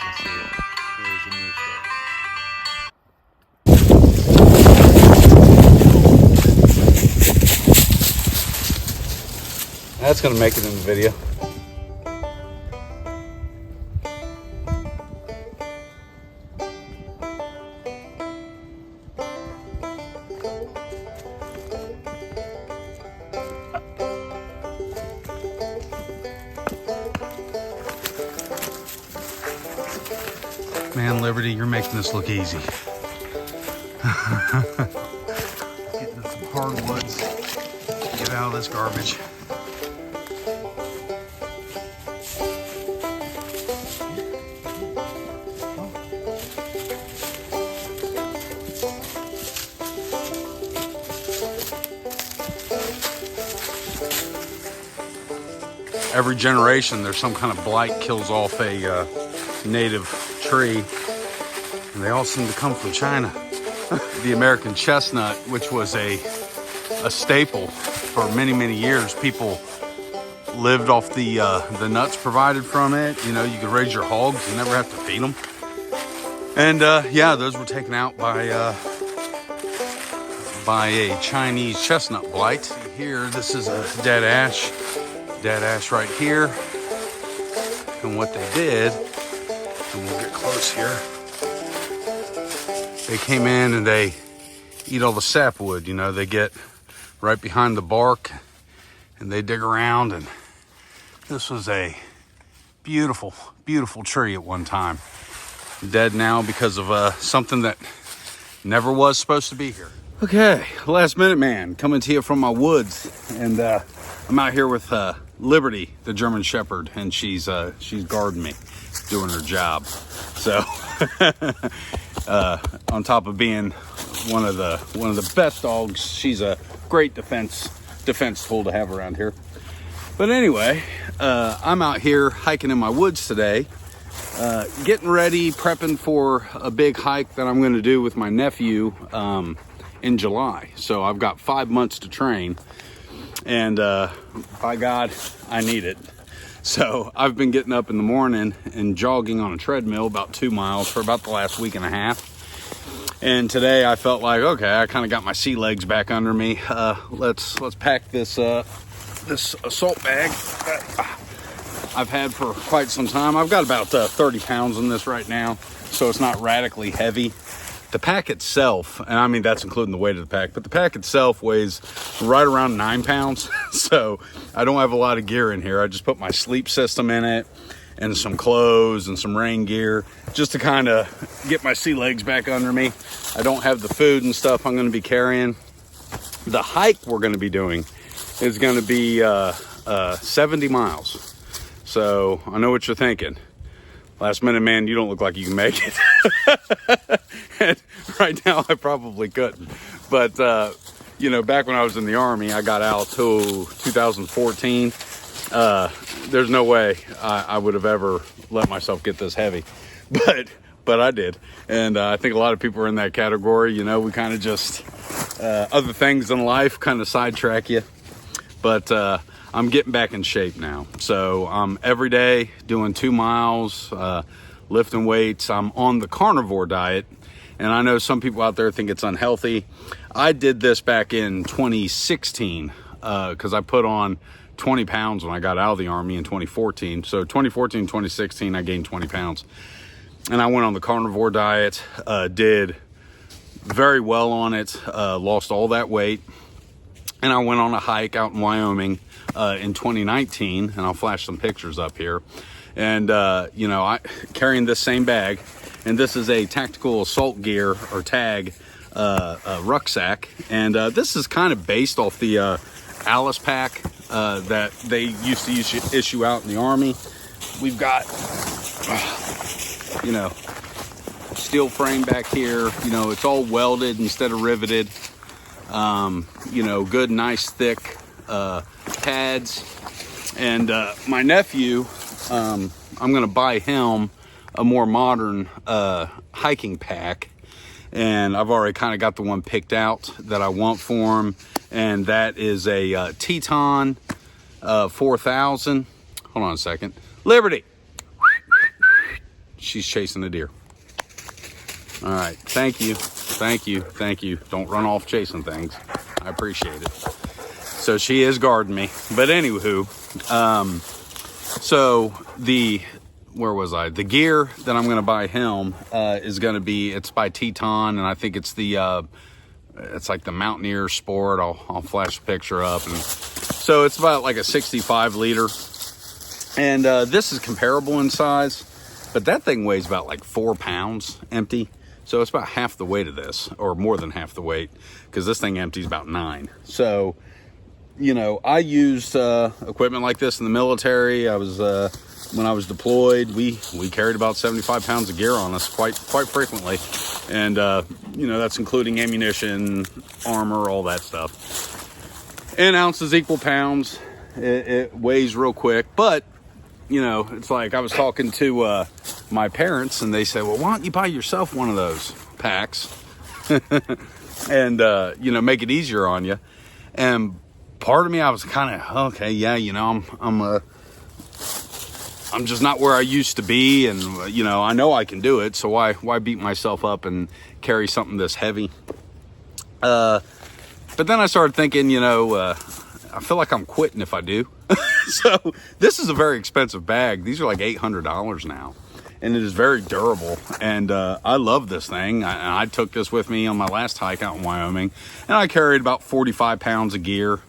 can see it. There's the new stuff. That's gonna make it in the video. Man, Liberty, you're making this look easy. Getting some hardwoods. Get out of this garbage. Every generation, there's some kind of blight kills off a native tree, and they all seem to come from China. The American chestnut, which was a staple for many, many years, people lived off the nuts provided from it. You know, you could raise your hogs and never have to feed them. And yeah, those were taken out by a Chinese chestnut blight. Here, this is a dead ash right here. And what they did, and we'll get close here, they came in and they eat all the sapwood. You know, they get right behind the bark and they dig around, and this was a beautiful, beautiful tree at one time. Dead now because of something that never was supposed to be here. Okay, last minute man coming to you from my woods, and I'm out here with Liberty, the German Shepherd, and she's guarding me, doing her job. So on top of being one of the best dogs, she's a great defense tool to have around here. But anyway, I'm out here hiking in my woods today, getting ready, prepping for a big hike that I'm going to do with my nephew in July. So I've got 5 months to train, and by God, I need it. So I've been getting up in the morning and jogging on a treadmill about 2 miles for about the last week and a half. And today I felt like, okay, I kind of got my sea legs back under me. Let's pack this assault bag that I've had for quite some time. I've got about 30 pounds in this right now, so it's not radically heavy. The pack itself, and I mean that's including the weight of the pack, but the pack itself weighs right around 9 pounds. So I don't have a lot of gear in here. I just put my sleep system in it and some clothes and some rain gear just to kind of get my sea legs back under me. I don't have the food and stuff I'm going to be carrying. The hike we're going to be doing is going to be 70 miles. So I know what you're thinking. Last minute, man, you don't look like you can make it. And right now, I probably couldn't. But, you know, back when I was in the Army, I got out to 2014. There's no way I would have ever let myself get this heavy. But I did. And I think a lot of people are in that category. You know, we kind of just, other things in life kind of sidetrack you. But I'm getting back in shape now. So I'm every day doing 2 miles, lifting weights. I'm on the carnivore diet. And I know some people out there think it's unhealthy. I did this back in 2016 because I put on 20 pounds when I got out of the Army in 2014. So 2014, 2016, I gained 20 pounds. And I went on the carnivore diet, did very well on it, lost all that weight. And I went on a hike out in Wyoming in 2019, and I'll flash some pictures up here. And, you know, I carrying this same bag, and this is a tactical assault gear or tag rucksack. And this is kind of based off the Alice pack that they used to issue out in the Army. We've got, you know, steel frame back here. You know, it's all welded instead of riveted. You know, good, nice, thick pads. And my nephew, I'm going to buy him a more modern hiking pack. And I've already kind of got the one picked out that I want for him. And that is a Teton 4000. Hold on a second. Liberty. she's chasing a deer. All right, thank you. Don't run off chasing things. I appreciate it. So she is guarding me. But anywho, so where was I? The gear that I'm going to buy him is going to be, it's by Teton, and I think it's it's like the Mountaineer Sport. I'll flash the picture up. And so it's about like a 65 liter. And this is comparable in size, but that thing weighs about like 4 pounds empty. So it's about half the weight of this, or more than half the weight, because this thing empties about 9. So, you know, I used equipment like this in the military. When I was deployed, we carried about 75 pounds of gear on us quite frequently. And, you know, that's including ammunition, armor, all that stuff. And ounces equal pounds. It weighs real quick. But, you know, it's like I was talking to my parents, and they said, well, why don't you buy yourself one of those packs and, you know, make it easier on you. And part of me, I was kind of, okay, yeah, you know, I'm just not where I used to be, and you know I can do it, so why beat myself up and carry something this heavy? But then I started thinking, you know, I feel like I'm quitting if I do. So this is a very expensive bag. These are like $800 now, and it is very durable, and I love this thing. I took this with me on my last hike out in Wyoming, and I carried about 45 pounds of gear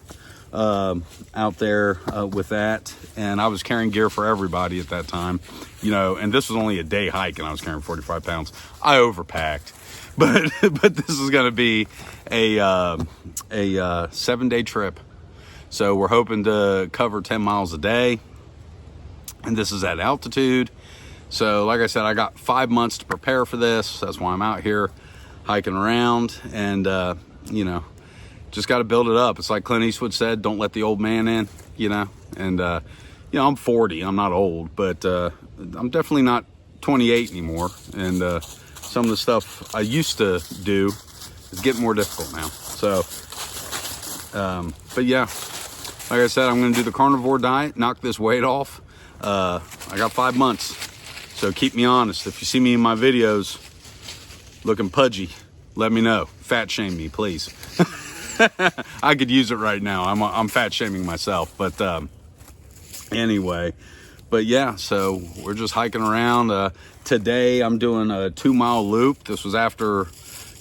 out there with that, and I was carrying gear for everybody at that time, you know, and this was only a day hike and I was carrying 45 pounds. I overpacked, but this is going to be a 7-day trip. So we're hoping to cover 10 miles a day, and this is at altitude. So like I said, I got 5 months to prepare for this. That's why I'm out here hiking around, and you know, just got to build it up. It's like Clint Eastwood said, don't let the old man in, you know. And, you know, I'm 40. I'm not old, but I'm definitely not 28 anymore. And some of the stuff I used to do is getting more difficult now. So, but yeah, like I said, I'm going to do the carnivore diet, knock this weight off. I got 5 months. So keep me honest. If you see me in my videos looking pudgy, let me know. Fat shame me, please. I could use it right now. I'm fat shaming myself, but anyway, but yeah, so we're just hiking around. Today I'm doing a 2-mile loop. This was after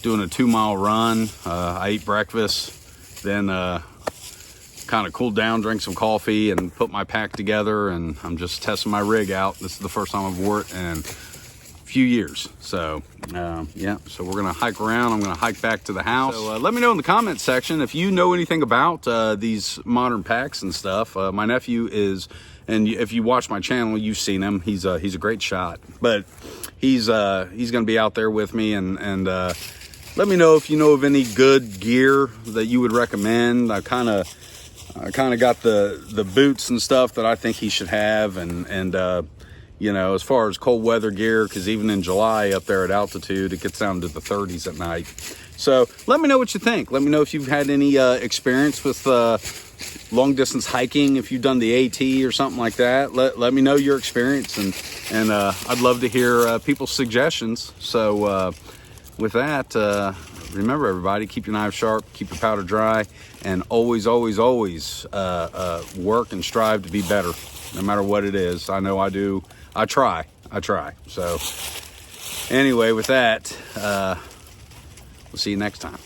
doing a 2-mile run. I ate breakfast, then kind of cooled down, drank some coffee, and put my pack together, and I'm just testing my rig out. This is the first time I've wore it in a few years. So yeah, so we're gonna hike around. I'm gonna hike back to the house. So let me know in the comment section if you know anything about these modern packs and stuff. My nephew is, and if you watch my channel, you've seen him. He's a great shot, but he's gonna be out there with me, and let me know if you know of any good gear that you would recommend. I kind of got the boots and stuff that I think he should have, and you know, as far as cold weather gear, because even in July up there at altitude, it gets down to the 30s at night. So let me know what you think. Let me know if you've had any experience with long distance hiking, if you've done the AT or something like that. Let me know your experience, and I'd love to hear people's suggestions. So with that, remember everybody, keep your knives sharp, keep your powder dry, and always work and strive to be better, no matter what it is. I know I do. I try. So anyway, with that, we'll see you next time.